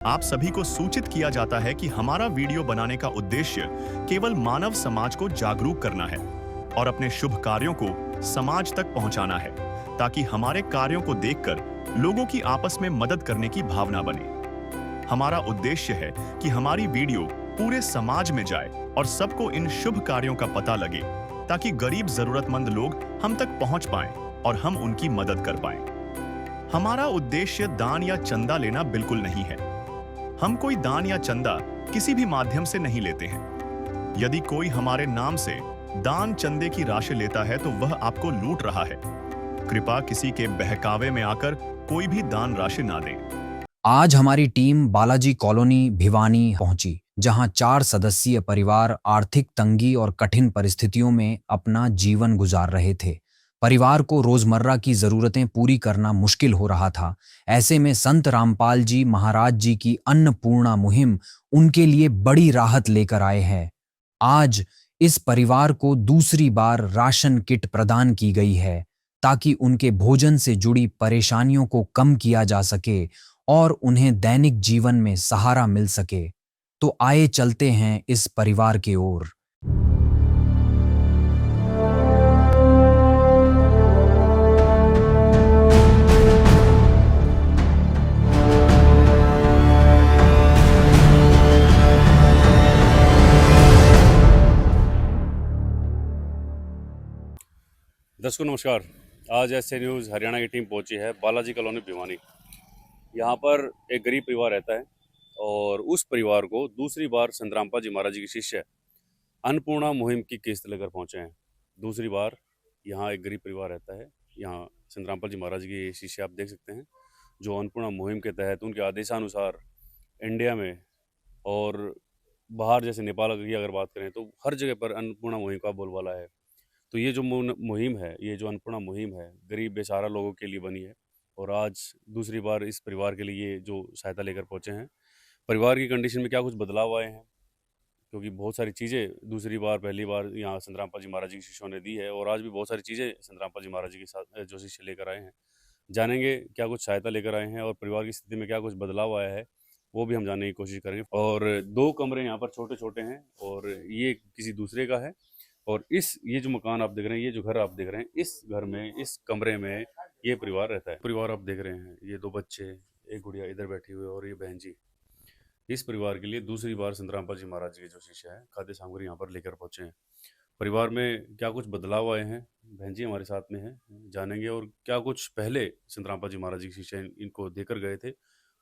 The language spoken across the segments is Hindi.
आप सभी को सूचित किया जाता है कि हमारा वीडियो बनाने का उद्देश्य केवल मानव समाज को जागरूक करना है और अपने शुभ कार्यों को समाज तक पहुंचाना है, ताकि हमारे कार्यों को देखकर लोगों की आपस में मदद करने की भावना बने। हमारा उद्देश्य है कि हमारी वीडियो पूरे समाज में जाए और सबको इन शुभ कार्यों का पता लगे, ताकि गरीब जरूरतमंद लोग हम तक पहुंच पाएं और हम उनकी मदद कर पाएं। हमारा उद्देश्य दान या चंदा लेना बिल्कुल नहीं है। हम कोई दान या चंदा किसी भी माध्यम से नहीं लेते हैं। यदि कोई हमारे नाम से दान चंदे की राशि लेता है तो वह आपको लूट रहा है। कृपया किसी के बहकावे में आकर कोई भी दान राशि ना दें। आज हमारी टीम बालाजी कॉलोनी भिवानी पहुंची, जहां 4 सदस्यीय परिवार आर्थिक तंगी और कठिन परिस्थितियों में अपना जीवन गुजार रहे थे। परिवार को रोजमर्रा की जरूरतें पूरी करना मुश्किल हो रहा था। ऐसे में संत रामपाल जी महाराज जी की अन्नपूर्णा मुहिम उनके लिए बड़ी राहत लेकर आए हैं। आज इस परिवार को दूसरी बार राशन किट प्रदान की गई है, ताकि उनके भोजन से जुड़ी परेशानियों को कम किया जा सके और उन्हें दैनिक जीवन में सहारा मिल सके। तो आइए चलते हैं इस परिवार की ओर। दर्शकों नमस्कार। आज ऐसे न्यूज़ हरियाणा की टीम पहुंची है बालाजी कॉलोनी भिवानी। यहाँ पर एक गरीब परिवार रहता है और उस परिवार को दूसरी बार संत रामपाल जी महाराज जी के शिष्य अन्नपूर्णा मुहिम की किस्त लेकर पहुंचे हैं। दूसरी बार यहाँ एक गरीब परिवार रहता है। यहाँ संत रामपाल जी महाराज जी के शिष्य आप देख सकते हैं, जो अन्नपूर्णा मुहिम के तहत उनके आदेशानुसार इंडिया में और बाहर जैसे नेपाल की अगर बात करें तो हर जगह पर अन्नपूर्णा मुहिम का बोलबाला है। तो ये जो मुहिम है, ये जो अन्नपूर्णा मुहिम है, गरीब बेसहारा लोगों के लिए बनी है और आज दूसरी बार इस परिवार के लिए ये जो सहायता लेकर पहुंचे हैं। परिवार की कंडीशन में क्या कुछ बदलाव आए हैं, क्योंकि बहुत सारी चीज़ें दूसरी बार पहली बार यहाँ संत रामपाल जी महाराज जी के शिष्यों ने दी है और आज भी बहुत सारी चीज़ें संत रामपाल जी महाराज जी के साथ जो शिष्य लेकर आए हैं। जानेंगे क्या कुछ सहायता लेकर आए हैं और परिवार की स्थिति में क्या कुछ बदलाव आया है, वो भी हम जानने की कोशिश करेंगे। और 2 कमरे यहाँ पर छोटे-छोटे हैं और ये किसी दूसरे का है। और ये जो मकान आप देख रहे हैं, ये जो घर आप देख रहे हैं, इस घर में, इस कमरे में ये परिवार रहता है। परिवार आप देख रहे हैं, ये 2 बच्चे, एक गुड़िया इधर बैठी हुई है और ये बहन जी। इस परिवार के लिए दूसरी बार संत रामपाल जी महाराज जी के जो शिष्य हैं, खाद्य सामग्री यहाँ पर लेकर पहुँचे हैं। परिवार में क्या कुछ बदलाव आए हैं, बहन जी हमारे साथ में हैं, जानेंगे। और क्या कुछ पहले संत रामपाल जी महाराज जी के शिष्य इनको देकर गए थे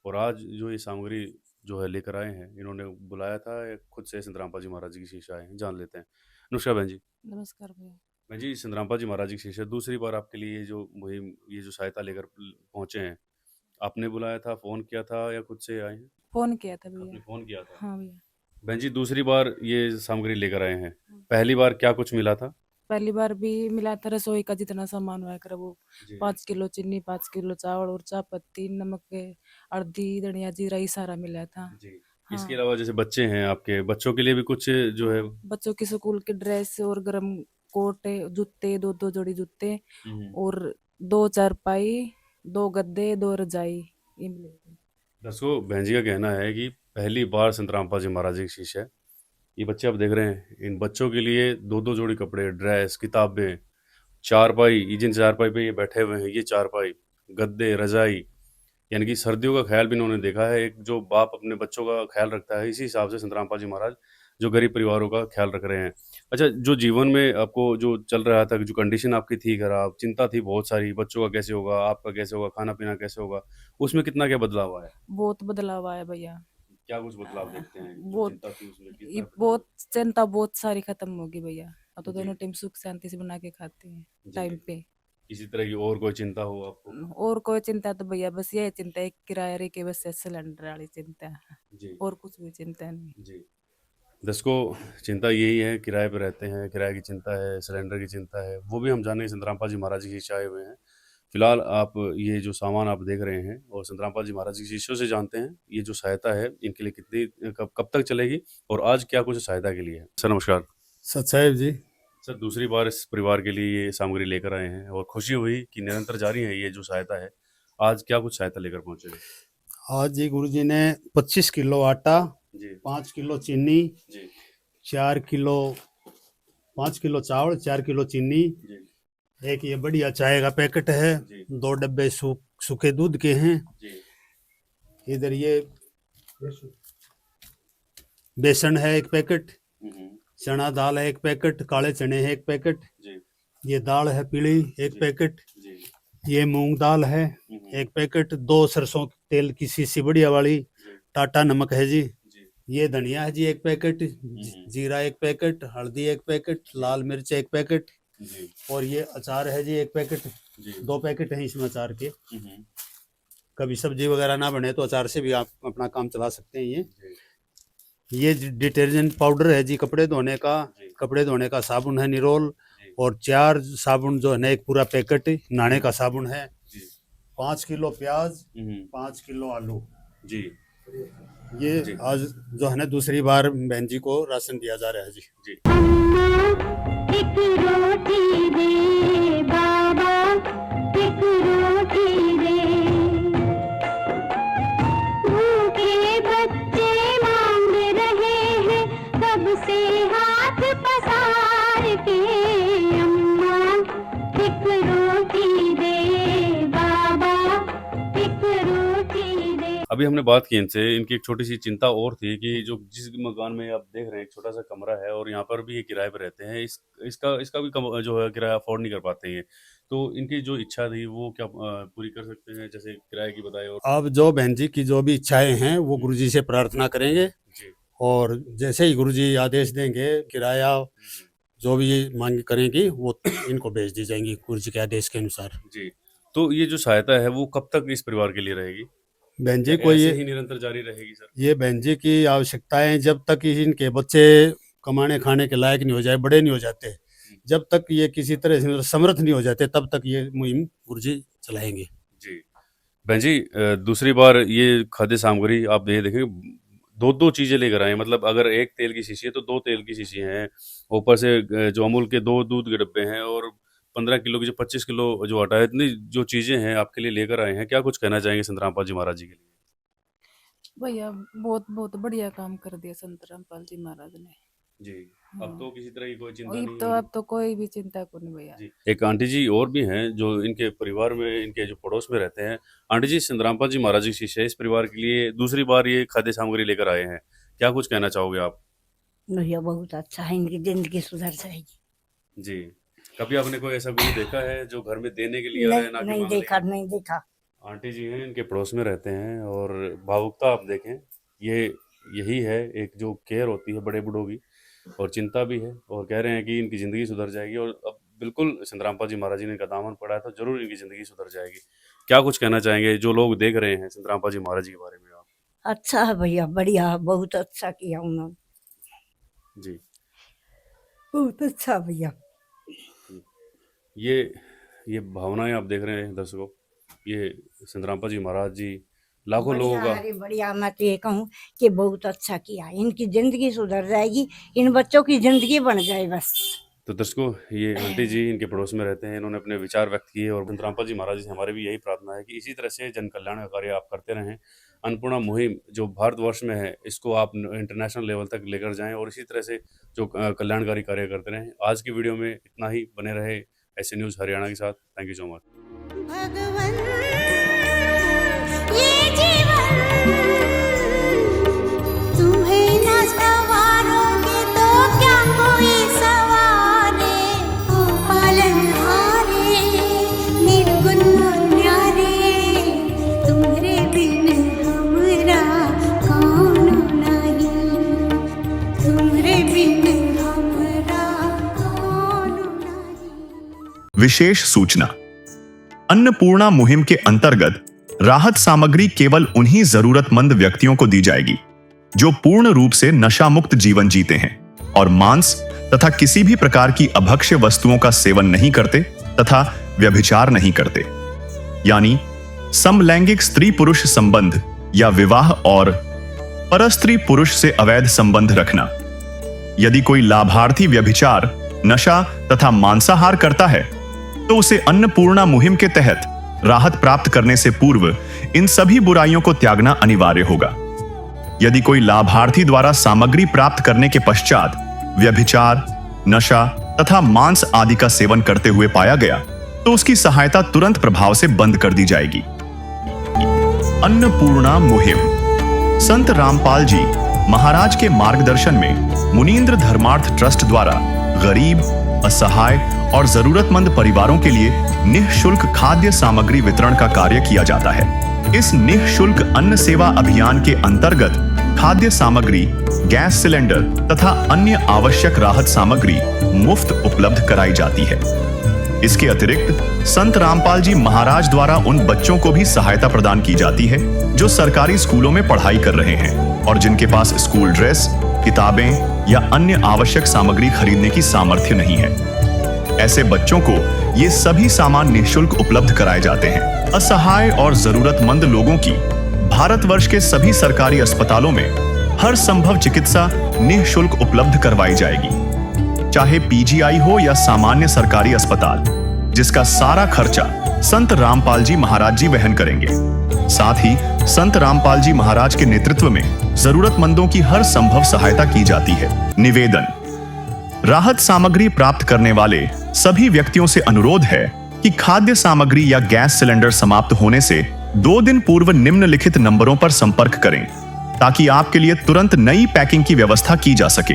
और आज जो ये सामग्री जो है लेकर आए हैं, इन्होंने बुलाया था या खुद से संत रामपाल जी महाराज जी के शिष्य आए हैं, जान लेते हैं। नमस्कार बहन जी। नमस्कार भैया। बहन जी, संत रामपाल जी महाराज जी के शिष्य दूसरी बार आपके लिए ये जो मुहिम, ये जो सहायता लेकर पहुंचे हैं, आपने बुलाया था, फोन किया था या खुद से आए हैं? फोन किया था आपने भैया। फोन किया था। हाँ भैया। बहन जी, दूसरी बार ये सामग्री लेकर आए हैं, पहली बार क्या कुछ मिला था? पहली बार भी मिला था रसोई का जितना सामान हुआ कर वो जी 5 किलो चीनी, 5 किलो चावल और चाय पत्ती, नमक, हल्दी, धनिया, जीरा ये सारा मिला था। जी। इसके हाँ। अलावा जैसे बच्चे हैं आपके, बच्चों के लिए भी कुछ जो है? बच्चों की स्कूल की ड्रेस और गर्म कोट, जूते, 2-2 जोड़ी जूते हम्म। और 2 चारपाई, 2 गद्दे, 2 रजाई ये मिले थे। दरअसल बहन जी का कहना है कि पहली बार संत रामपाल जी महाराज जी के शिष्य है। ये बच्चे आप देख रहे हैं, इन बच्चों के लिए 2-2 जोड़ी कपड़े, ड्रेस, किताबें, चारपाई, ये जिन चारपाई पे ये बैठे हुए हैं, ये चारपाई, गद्दे, रजाई, यानी कि सर्दियों का ख्याल भी इन्होंने देखा है। एक जो बाप अपने बच्चों का ख्याल रखता है, इसी हिसाब से संत रामपाल जी महाराज जो गरीब परिवारों का ख्याल रख रहे हैं। अच्छा, जो जीवन में आपको जो चल रहा था, जो कंडीशन आपकी थी खराब, चिंता थी बहुत सारी, बच्चों का कैसे होगा, आपका कैसे होगा, खाना-पीना कैसे होगा, उसमें कितना क्या बदलाव आया? बहुत बदलाव आया भैया। क्या कुछ बदलाव देखते हैं? जो बहुत चिंता थी उसमें ये कितना बदलाव? बहुत चिंता बहुत सारी खत्म होगी भैया। अब तो दोनों जी, टाइम सुख शांति से बना के खाते हैं जी। टाइम पे। किसी तरह की और कोई चिंता हो आपको? और कोई चिंता तो भैया बस यही चिंता है, किराया रे के बस सिलेंडर वाली चिंता है। जी, और कुछ भी चिंता नहीं। जी। दर्शकों, चिंता यही है, किराए पे रहते हैं, किराए की चिंता है, सिलेंडर की चिंता है, वो भी हम जानेंगे। संत रामपाल जी महाराज जी के शिष्य आए हुए हैं। फिलहाल आप ये जो सामान आप देख रहे हैं और संत रामपाल जी महाराज जी के शिष्यों से जानते हैं, ये जो सहायता है इनके लिए कितनी कब कब तक चलेगी और आज क्या कुछ सहायता के लिए है? सर नमस्कार। सत साहेब जी। सर दूसरी बार इस परिवार के लिए ये सामग्री लेकर आए हैं और खुशी हुई कि निरंतर जारी है ये जो सहायता है। आज क्या कुछ सहायता लेकर पहुँचे हैं? आज जी गुरुजी ने 25 किलो आटा, जी 5 किलो चीनी, जी 4 किलो 5 किलो चावल, 4 किलो चीनी, जी एक ये बढ़िया चाय का पैकेट है, जी 2 डब्बे सूखे दूध के हैं, जी इधर ये बेसन है 1 पैकेट, हम्म, चना दाल है 1 पैकेट, काले चने हैं 1 पैकेट, जी ये दाल है पीली 1 पैकेट, जी ये मूंग दाल है 1 पैकेट, 2 सरसों तेल की शीशी बढ़िया वाली, टाटा नमक है जी, जी ये धनिया है जी 1 पैकेट, जीरा 1 पैकेट, हल्दी 1 पैकेट, लाल मिर्च 1 पैकेट, जी और ये अचार है जी 1 पैकेट, जी 2 पैकेट हैं इसमें अचार के। हम्म, कभी सब्जी वगैरह ना बने तो अचार से भी आप अपना काम चला सकते हैं। ये डिटर्जेंट पाउडर है जी कपड़े धोने का, जी। कपड़े धोने का साबुन है निरोल, जी। और 4 साबुन जो है ना, एक पूरा पैकेट नहाने का साबुन है, जी 5 किलो प्याज, हम्म, 5 किलो आलू। जी ये जी। आज जो है ना दूसरी बार बहन जी को राशन दिया जा रहा है जी। जी एक रोटी दे बाबा, एक रोटी दे, भूखे बच्चे मांग रहे हैं कब से हाथ पसार के, अम्मा एक रोटी दे बाबा, एक रोटी दे। अभी हमने बात की इनसे, इनकी एक छोटी सी चिंता और थी कि जो जिस मकान में आप देख रहे हैं एक छोटा सा कमरा है और यहाँ पर भी ये किराए पर रहते हैं, इसका भी जो है किराया अफोर्ड नहीं कर पाते हैं, तो इनकी जो इच्छा थी वो क्या पूरी कर सकते हैं, जैसे किराए की बताए? और अब जो बहन जी की जो भी इच्छाएं हैं वो गुरुजी से प्रार्थना करेंगे, जी और जैसे ही गुरुजी आदेश देंगे किराया जो भी मांग करेंगी वो इनको भेज दी जाएंगी गुरुजी के आदेश के अनुसार। जी। तो ये जो सहायता है वो कब तक इस परिवार के लिए रहेगी? बहन जी या को ऐसे ये ही निरंतर जारी रहेगी सर? ये बहन जी की आवश्यकताएं जब तक इनके बच्चे कमाने खाने के लायक नहीं हो जाए, बड़े नहीं हो जाते, जब तक ये किसी तरह से समर्थ नहीं हो जाते, तब तक ये मुहिम गुरुजी चलाएंगे। जी बहन जी, दूसरी बार ये खाद्य सामग्री आप ये देखें, 2 चीज़ें लेकर आए, मतलब अगर एक तेल की शीशी है तो 2 तेल की शीशी हैं, ऊपर से जो अमूल के 2 दूध के डब्बे हैं, और 15 किलो की जो 25 किलो जो आटा है, इतनी जो चीज़ें हैं आपके लिए लेकर आए हैं, क्या कुछ कहना चाहेंगे संत रामपाल जी महाराज जी के लिए? भैया बहुत बहुत बढ़िया काम कर दिया संत रामपाल जी महाराज ने। जी। अब तो किसी तरह की कोई चिंता अब नहीं तो होगी। अब तो कोई भी चिंता को नहीं भैया। जी। एक आंटी जी और भी हैं जो इनके परिवार में, इनके जो पड़ोस में रहते हैं। आंटी जी, संत रामपाल जी महाराज की शिष्य है, इस परिवार के लिए दूसरी बार ये खाद्य सामग्री लेकर आए हैं, क्या कुछ कहना चाहोगे आप? भैया बहुत अच्छा है, इनकी जिंदगी सुधर जाएगी। जी। कभी आपने कोई ऐसा गुरु देखा है जो घर में देने के लिए आ रहे हैं, ना कि नहीं मांगने? देखा, नहीं देखा। आंटी जी हैं, इनके पड़ोस में रहते हैं, और भावुकता आप देखें, ये यही है एक जो केयर होती है बड़े बूढ़ों की, और चिंता भी है, और कह रहे हैं कि इनकी ज़िंदगी सुधर जाएगी, और अब बिल्कुल संत रामपाल जी महाराज जी ने इनका दामन पड़ा है तो जरूर इनकी ज़िंदगी सुधर जाएगी। क्या कुछ कहना चाहेंगे जो लोग देख रहे हैं संत रामपाल जी महाराज जी के बारे में आप? अच्छा है भैया, बढ़िया, बहुत अच्छा किया उन्होंने, जी। बहुत अच्छा भैया। ये भावनाएं आप देख रहे हैं दर्शकों, ये संत रामपाल जी महाराज जी लाखों लोगों का। अरे बढ़िया, मैं तो ये कहूँ कि बहुत अच्छा किया, इनकी जिंदगी सुधर जाएगी, इन बच्चों की जिंदगी बन जाए बस। तो दर्शकों, ये आंटी जी इनके पड़ोस में रहते हैं, इन्होंने अपने विचार व्यक्त किए, और संत रामपाल जी महाराज जी से हमारी भी यही प्रार्थना है कि इसी तरह से जन कल्याण का कार्य आप करते रहें। अन्नपूर्णा मुहिम जो भारतवर्ष में है, इसको आप इंटरनेशनल लेवल तक लेकर जाएं, और इसी तरह से जो कल्याणकारी कार्य करते रहें। आज की वीडियो में इतना ही, बने रहे ऐसे न्यूज़ हरियाणा के साथ। Thank you so much. भगवन ये जीवन तुम्हें न सवारोगे तो क्या कोई सवारे, ओ पालनहारे निर्गुण न्यारे, तुम्हारे बिन हमरा कौन नहीं, तुम्हारे बिन हमरा कौन नहीं। विशेष सूचना। अन्नपूर्णा मुहिम के अंतर्गत राहत सामग्री केवल उन्हीं जरूरतमंद व्यक्तियों को दी जाएगी जो पूर्ण रूप से नशा मुक्त जीवन जीते हैं और मांस तथा किसी भी प्रकार की अभक्ष्य वस्तुओं का सेवन नहीं करते तथा व्यभिचार नहीं करते, यानी समलैंगिक स्त्री पुरुष संबंध या विवाह और परस्त्री पुरुष से अवैध संबंध रखना। यदि कोई लाभार्थी व्यभिचार, नशा तथा मांसाहार करता है तो उसे अन्नपूर्णा मुहिम के तहत राहत प्राप्त करने से पूर्व इन सभी बुराइयों को त्यागना अनिवार्य होगा। यदि कोई लाभार्थी द्वारा सामग्री प्राप्त करने के पश्चात व्यभिचार, नशा तथा मांस आदि का सेवन करते हुए पाया गया तो उसकी सहायता तुरंत प्रभाव से बंद कर दी जाएगी। अन्नपूर्णा मुहिम। संत रामपाल जी महाराज के मार्गदर्शन में मुनींद्र धर्मार्थ ट्रस्ट द्वारा गरीब, असहाय और जरूरतमंद परिवारों के लिए निःशुल्क खाद्य सामग्री वितरण का कार्य किया जाता है। इस निःशुल्क अन्न सेवा अभियान के अंतर्गत खाद्य सामग्री, गैस सिलेंडर तथा अन्य आवश्यक राहत सामग्री मुफ्त उपलब्ध कराई जाती है। इसके अतिरिक्त संत रामपाल जी महाराज द्वारा उन बच्चों को भी सहायता प्रदान की जाती है जो सरकारी स्कूलों में पढ़ाई कर रहे हैं और जिनके पास स्कूल ड्रेस, किताबें या अन्य आवश्यक सामग्री खरीदने की सामर्थ्य नहीं है। ऐसे बच्चों को ये सभी सामान निःशुल्क उपलब्ध कराए जाते हैं। असहाय और जरूरतमंद लोगों की भारतवर्ष के सभी सरकारी अस्पतालों में हर संभव चिकित्सा निःशुल्क उपलब्ध करवाई जाएगी, चाहे पीजीआई हो या सामान्य सरकारी अस्पताल, जिसका सारा खर्चा संत रामपाल जी महाराज जी वहन करेंगे। साथ ही संत रामपाल जी महाराज के नेतृत्व में जरूरतमंदों की हर संभव सहायता की जाती है। निवेदन। राहत सामग्री प्राप्त करने वाले सभी व्यक्तियों से अनुरोध है कि खाद्य सामग्री या गैस सिलेंडर समाप्त होने से 2 दिन पूर्व निम्नलिखित नंबरों पर संपर्क करें ताकि आपके लिए तुरंत नई पैकिंग की व्यवस्था की जा सके।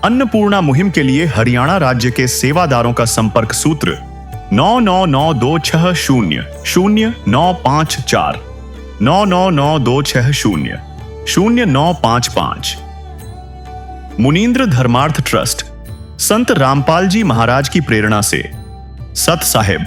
अन्नपूर्णा मुहिम के लिए हरियाणा राज्य के सेवादारों का संपर्क सूत्र 9992600954 9992600955। मुनींद्र धर्मार्थ ट्रस्ट संत रामपाल जी महाराज की प्रेरणा से सत साहिब